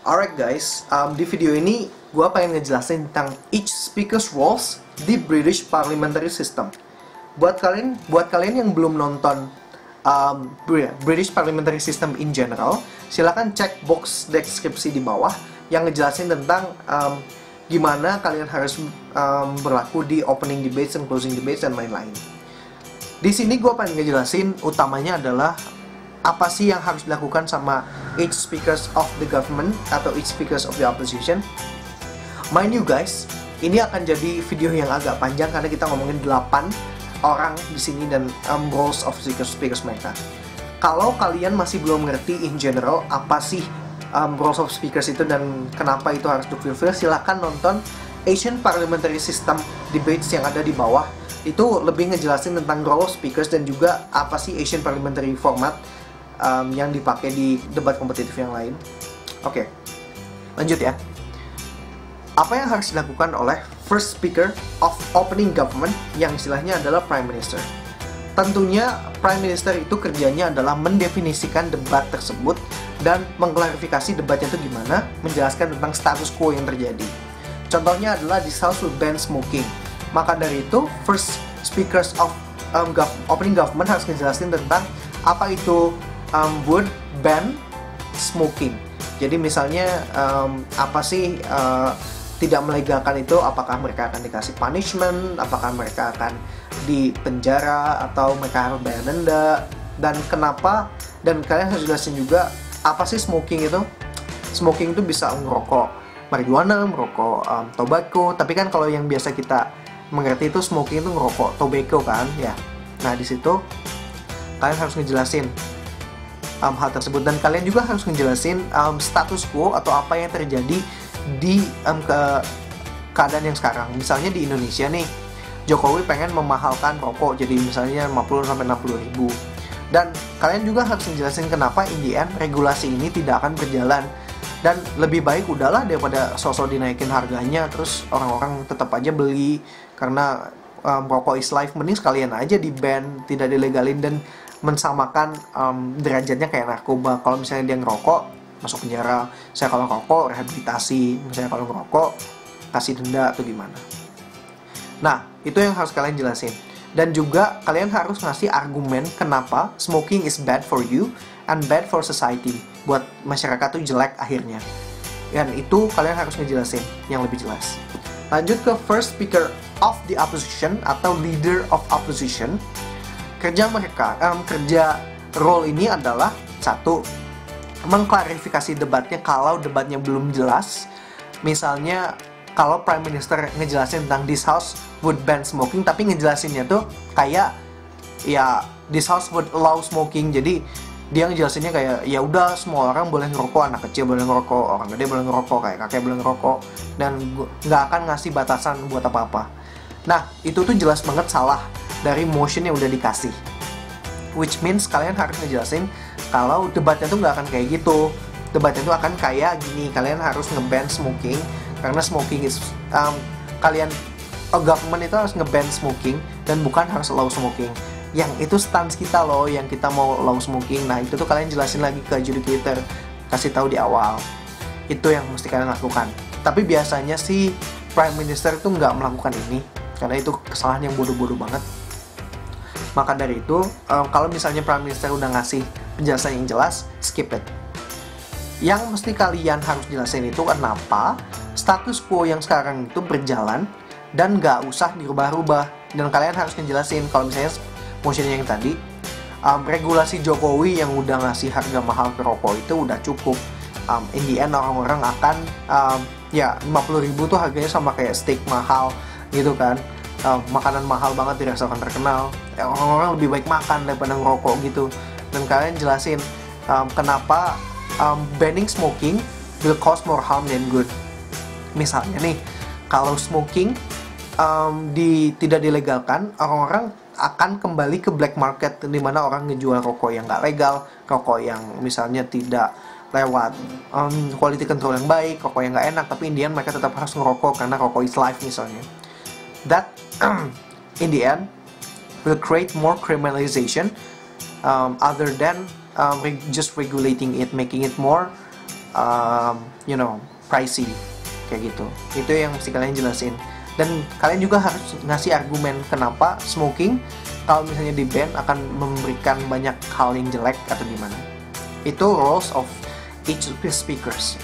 Alright guys, di video ini gue pengen ngejelasin tentang each speaker's roles di British Parliamentary System. Buat kalian yang belum nonton British Parliamentary System in general, silakan cek box deskripsi di bawah yang ngejelasin tentang gimana kalian harus berlaku di opening debates and closing debates dan lain-lain. Di sini gue pengen ngejelasin utamanya adalah apa sih yang harus dilakukan sama each speakers of the government atau each speakers of the opposition. Mind you guys, ini akan jadi video yang agak panjang karena kita ngomongin 8 orang di sini dan roles of speakers mereka. Kalau kalian masih belum ngerti in general apa sih roles of speakers itu dan kenapa itu harus di-fulfill, silahkan nonton Asian Parliamentary System debates yang ada di bawah. Itu lebih ngejelasin tentang role of speakers dan juga apa sih Asian Parliamentary format yang dipakai di debat kompetitif yang lain. Oke, lanjut ya. Apa yang harus dilakukan oleh first speaker of opening government yang istilahnya adalah Prime Minister? Tentunya Prime Minister itu kerjanya adalah mendefinisikan debat tersebut dan mengklarifikasi debatnya itu gimana, menjelaskan tentang status quo yang terjadi. Contohnya adalah this house will ban smoking. Maka dari itu, first speakers of opening government harus ngejelasin tentang apa itu would ban smoking. Jadi misalnya apa sih tidak melegalkan itu, apakah mereka akan dikasih punishment, apakah mereka akan dipenjara atau mereka harus bayar denda, dan kenapa, dan kalian harus jelasin juga apa sih smoking itu. Smoking itu bisa ngerokok marijuana, merokok tobacco, tapi kan kalau yang biasa kita mengerti itu smoking itu ngerokok tobacco kan ya. Nah di situ kalian harus ngejelasin hal tersebut, dan kalian juga harus ngejelasin status quo atau apa yang terjadi di keadaan yang sekarang. Misalnya di Indonesia nih, Jokowi pengen memahalkan rokok jadi misalnya 50-60 ribu, dan kalian juga harus ngejelasin kenapa in the end regulasi ini tidak akan berjalan, dan lebih baik udahlah daripada sosok dinaikin harganya terus orang-orang tetap aja beli karena rokok is life, mending sekalian aja di ban, tidak dilegalin, dan mensamakan derajatnya kayak narkoba. Kalau misalnya dia ngerokok masuk penjara, saya kalau ngerokok rehabilitasi, misalnya kalau ngerokok kasih denda atau gimana. Nah itu yang harus kalian jelasin, dan juga kalian harus ngasih argumen kenapa smoking is bad for you and bad for society, buat masyarakat tuh jelek akhirnya, dan itu kalian harus ngejelasin yang lebih jelas. Lanjut ke first speaker of the opposition atau leader of opposition. Kerja mereka, kerja role ini adalah satu, mengklarifikasi debatnya kalau debatnya belum jelas. Misalnya kalau Prime Minister ngejelasin tentang this house would ban smoking, tapi ngejelasinnya tuh kayak ya this house would allow smoking, jadi dia ngejelasinnya kayak ya udah semua orang boleh ngerokok, anak kecil boleh ngerokok, orang gede boleh ngerokok, kayak kakek boleh ngerokok, dan nggak akan ngasih batasan buat apa-apa. Nah itu tuh jelas banget salah dari motion yang udah dikasih, which means kalian harus ngejelasin kalau debatnya tuh nggak akan kayak gitu. Debatnya tuh akan kayak gini, kalian harus nge-ban smoking karena smoking is government itu harus nge-ban smoking dan bukan harus allow smoking. Yang itu stance kita loh, yang kita mau allow smoking. Nah itu tuh kalian jelasin lagi ke adjudicator, kasih tahu di awal. Itu yang mesti kalian lakukan. Tapi biasanya sih Prime Minister itu nggak melakukan ini karena itu kesalahan yang bodoh-bodoh banget. Maka dari itu, kalau misalnya Prime Minister udah ngasih penjelasan yang jelas, skip it. Yang mesti kalian harus jelasin itu kenapa status quo yang sekarang itu berjalan dan nggak usah dirubah-rubah. Dan kalian harus ngejelasin kalau misalnya motionnya yang tadi, regulasi Jokowi yang udah ngasih harga mahal ke rokok itu udah cukup. In the end orang-orang akan ya 50 ribu tuh harganya sama kayak steak mahal gitu kan. Makanan mahal banget di restoran terkenal, orang-orang lebih baik makan daripada ngerokok gitu. Dan kalian jelasin kenapa banning smoking will cause more harm than good. Misalnya nih, kalau smoking tidak dilegalkan, orang-orang akan kembali ke black market, di mana orang ngejual rokok yang nggak legal, rokok yang misalnya tidak lewat quality control yang baik, rokok yang nggak enak, tapi in the end mereka tetap harus ngerokok karena rokok is life misalnya. That in the end will create more criminalization other than just regulating it, making it more pricey kayak gitu. Itu yang mesti kalian jelasin. Dan kalian juga harus ngasih argumen kenapa smoking kalau misalnya di ban akan memberikan banyak hal yang jelek atau gimana. Itu roles of each speakers.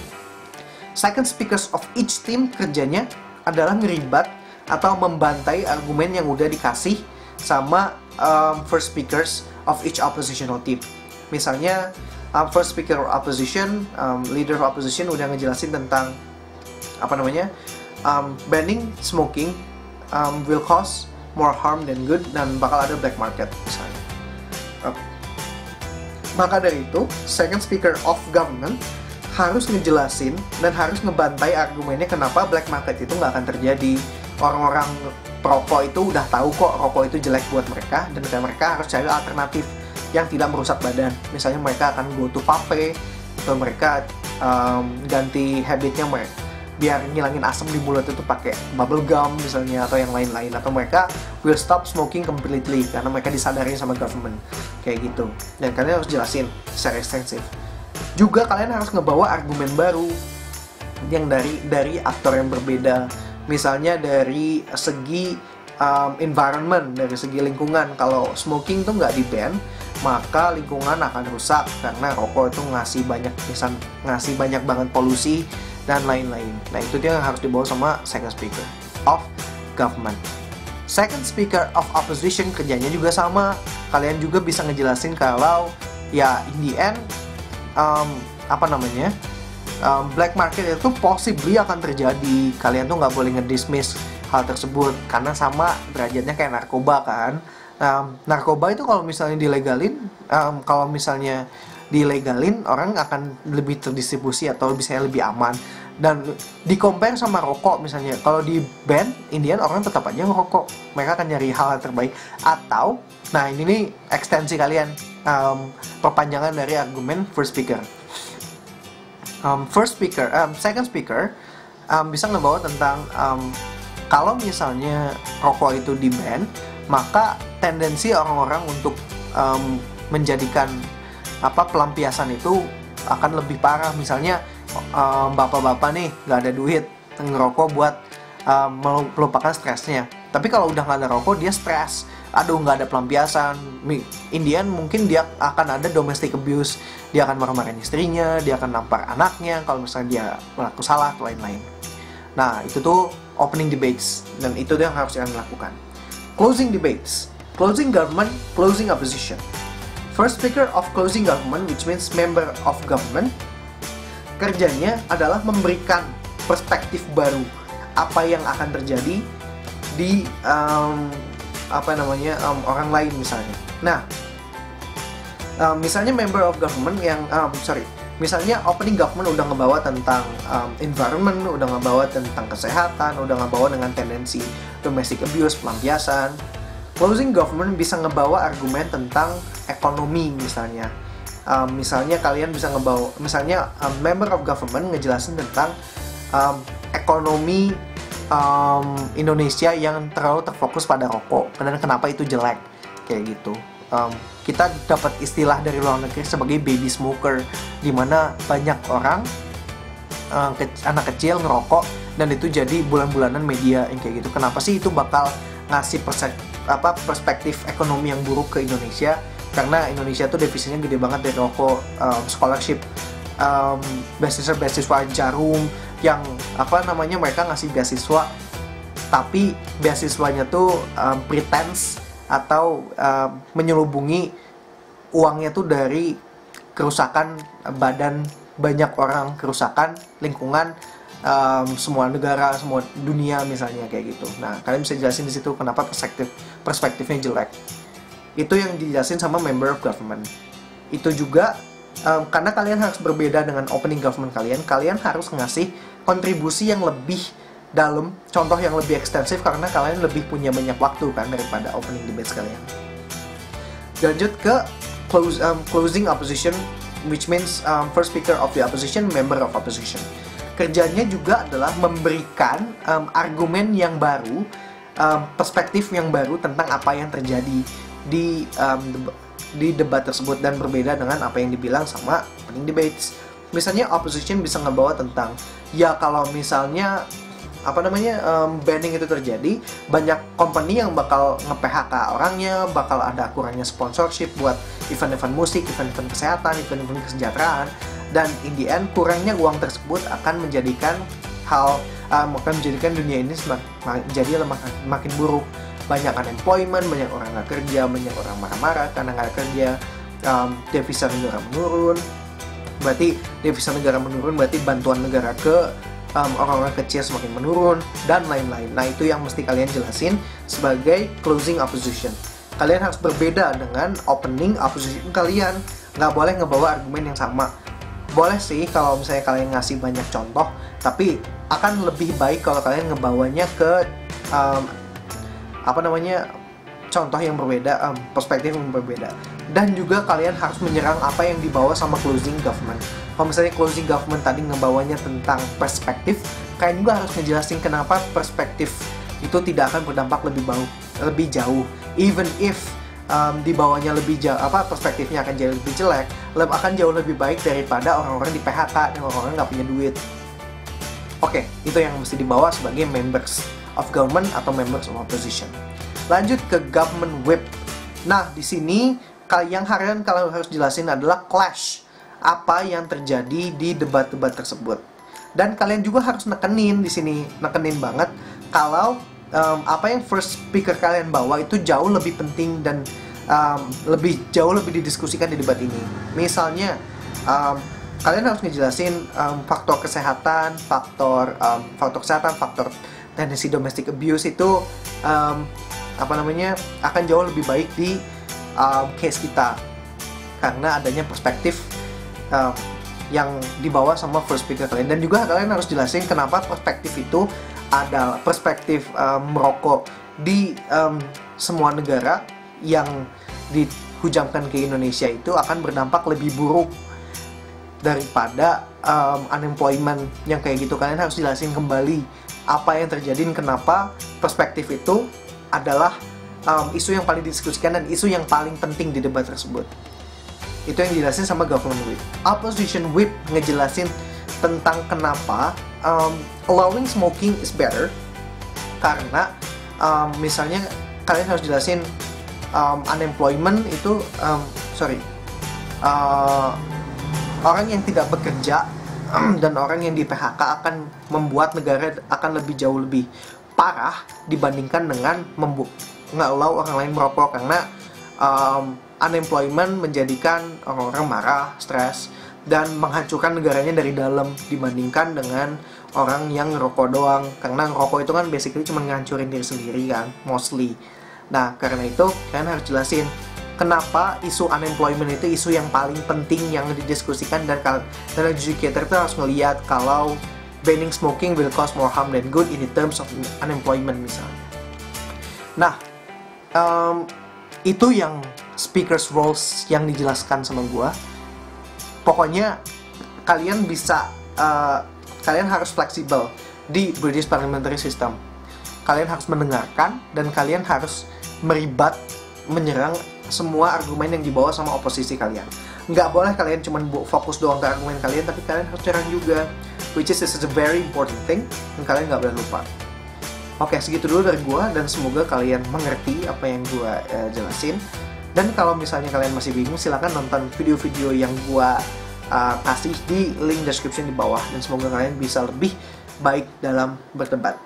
Second speakers of each team kerjanya adalah ngeribat atau membantai argumen yang udah dikasih sama first speakers of each oppositional team. Misalnya first speaker of opposition, leader of opposition udah ngejelasin tentang banning smoking will cause more harm than good dan bakal ada black market misalnya. Maka dari itu, second speaker of government harus ngejelasin dan harus ngebantai argumennya kenapa black market itu nggak akan terjadi. Orang-orang perokok itu udah tahu kok rokok itu jelek buat mereka, dan mereka harus cari alternatif yang tidak merusak badan. Misalnya mereka akan go to vape, atau mereka ganti habitnya biar ngilangin asam di mulut itu pakai bubble gum misalnya, atau yang lain-lain, atau mereka will stop smoking completely karena mereka disadari sama government kayak gitu. Dan kalian harus jelasin secara ekstensif. Juga kalian harus ngebawa argumen baru yang dari aktor yang berbeda. Misalnya dari segi environment, dari segi lingkungan. Kalau smoking tuh nggak di-ban, maka lingkungan akan rusak karena rokok itu ngasih banyak banget polusi dan lain-lain. Nah, itu dia yang harus dibawa sama second speaker of government. Second speaker of opposition kerjanya juga sama. Kalian juga bisa ngejelasin kalau ya in the end black market itu possibly akan terjadi. Kalian tuh nggak boleh ngedismiss hal tersebut karena sama derajatnya kayak narkoba kan. Narkoba itu kalau misalnya dilegalin orang akan lebih terdistribusi atau bisa lebih aman. Dan di compare sama rokok misalnya, kalau di ban Indian orang tetap aja ngerokok, mereka akan nyari hal yang terbaik. Atau nah ini nih ekstensi kalian, perpanjangan dari argumen first speaker. Second speaker bisa ngebawa tentang kalau misalnya rokok itu di ban, maka tendensi orang-orang untuk menjadikan pelampiasan itu akan lebih parah. Misalnya bapak-bapak nih nggak ada duit ngerokok buat melupakan stresnya, tapi kalau udah nggak ada rokok dia stres, nggak ada pelampiasan. Indian mungkin dia akan ada domestic abuse, dia akan marah-marahin istrinya, dia akan nampar anaknya kalau misalnya dia melakukan salah atau lain-lain. Nah, itu tuh opening debates, dan itu yang harus kalian lakukan. Closing debates, closing government, closing opposition. First speaker of closing government, which means member of government, kerjanya adalah memberikan perspektif baru apa yang akan terjadi di orang lain misalnya. Nah, misalnya member of government yang misalnya opening government udah ngebawa tentang environment, udah ngebawa tentang kesehatan, udah ngebawa dengan tendensi domestic abuse, pelampiasan. Closing government bisa ngebawa argumen tentang ekonomi misalnya. Misalnya kalian bisa ngebawa, member of government ngejelasin tentang ekonomi Indonesia yang terlalu terfokus pada rokok dan kenapa itu jelek kayak gitu. Kita dapat istilah dari luar negeri sebagai baby smoker, dimana banyak orang anak kecil ngerokok dan itu jadi bulan-bulanan media yang kayak gitu. Kenapa sih itu bakal ngasih perspektif ekonomi yang buruk ke Indonesia? Karena Indonesia tuh defisitnya gede banget dari rokok, scholarship, beasiswa Jarum yang mereka ngasih beasiswa, tapi beasiswanya tuh pretense atau menyelubungi uangnya tuh dari kerusakan badan banyak orang, kerusakan lingkungan, semua negara, semua dunia misalnya kayak gitu. Nah, kalian bisa jelasin di situ kenapa perspektifnya jelek. Itu yang dijelasin sama member of government. Itu juga karena kalian harus berbeda dengan opening government kalian harus ngasih kontribusi yang lebih dalam, contoh yang lebih ekstensif karena kalian lebih punya banyak waktu kan daripada opening debates kalian. Lanjut ke closing opposition, which means first speaker of the opposition, member of opposition. Kerjanya juga adalah memberikan argumen yang baru, perspektif yang baru tentang apa yang terjadi di debat tersebut dan berbeda dengan apa yang dibilang sama opening debates. Misalnya opposition bisa ngebawa tentang, ya kalau misalnya banning itu terjadi, banyak company yang bakal nge-PHK orangnya, bakal ada kurangnya sponsorship buat event-event musik, event-event kesehatan, event-event kesejahteraan, dan in the end kurangnya uang tersebut akan menjadikan dunia ini jadi makin buruk. Banyak unemployment, banyak orang nggak kerja, banyak orang marah-marah karena nggak kerja, devisa negara menurun. Berarti devisa negara menurun, berarti bantuan negara ke orang-orang kecil semakin menurun, dan lain-lain. Nah, itu yang mesti kalian jelasin sebagai closing opposition. Kalian harus berbeda dengan opening opposition kalian. Nggak boleh ngebawa argumen yang sama. Boleh sih kalau misalnya kalian ngasih banyak contoh, tapi akan lebih baik kalau kalian ngebawanya ke contoh yang berbeda, perspektif yang berbeda. Dan juga kalian harus menyerang apa yang dibawa sama closing government. Kalau misalnya closing government tadi ngebawanya tentang perspektif, kalian juga harus ngejelasin kenapa perspektif itu tidak akan berdampak lebih jauh. Even if dibawanya perspektifnya akan jauh lebih jelek, akan jauh lebih baik daripada orang-orang di PHK dan orang-orang nggak punya duit. Oke, itu yang mesti dibawa sebagai members of government atau members of opposition. Lanjut ke government whip. Nah, di sini yang kalian harus jelasin adalah clash. Apa yang terjadi di debat-debat tersebut. Dan kalian juga harus nekenin banget kalau apa yang first speaker kalian bawa itu jauh lebih penting dan jauh lebih didiskusikan di debat ini. Misalnya, kalian harus ngejelasin faktor kesehatan, faktor tendensi domestic abuse itu akan jauh lebih baik di case kita karena adanya perspektif yang dibawa sama first speaker kalian. Dan juga kalian harus jelasin kenapa perspektif itu adalah perspektif merokok di semua negara yang dihujamkan ke Indonesia itu akan berdampak lebih buruk daripada unemployment yang kayak gitu. Kalian harus jelasin kembali apa yang terjadi dan kenapa perspektif itu adalah isu yang paling didiskusikan dan isu yang paling penting di debat tersebut. Itu yang dijelasin sama government whip. Opposition whip ngejelasin tentang kenapa allowing smoking is better, karena misalnya kalian harus jelasin unemployment itu orang yang tidak bekerja dan orang yang di PHK akan membuat negara akan jauh lebih parah dibandingkan dengan nge-allow orang lain merokok, karena unemployment menjadikan orang-orang marah, stres, dan menghancurkan negaranya dari dalam dibandingkan dengan orang yang ngerokok doang. Karena ngerokok itu kan basically cuma ngancurin diri sendiri kan, mostly. Nah, karena itu kalian harus jelasin kenapa isu unemployment itu isu yang paling penting yang didiskusikan, dan educator itu harus ngeliat kalau banning smoking will cause more harm than good in terms of unemployment misalnya. Nah, itu yang speakers roles yang dijelaskan sama gua. Pokoknya kalian harus fleksibel di British Parliamentary System. Kalian harus mendengarkan dan kalian harus menyerang semua argumen yang dibawa sama oposisi kalian. Nggak boleh kalian cuma fokus doang ke argumen kalian, tapi kalian harus serang juga, which is a very important thing, dan kalian nggak boleh lupa. Oke, segitu dulu dari gua, dan semoga kalian mengerti apa yang gua jelasin. Dan kalau misalnya kalian masih bingung, silahkan nonton video-video yang gua kasih di link description di bawah, dan semoga kalian bisa lebih baik dalam berdebat,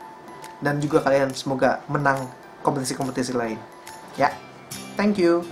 dan juga kalian semoga menang kompetisi-kompetisi lain. Ya, thank you.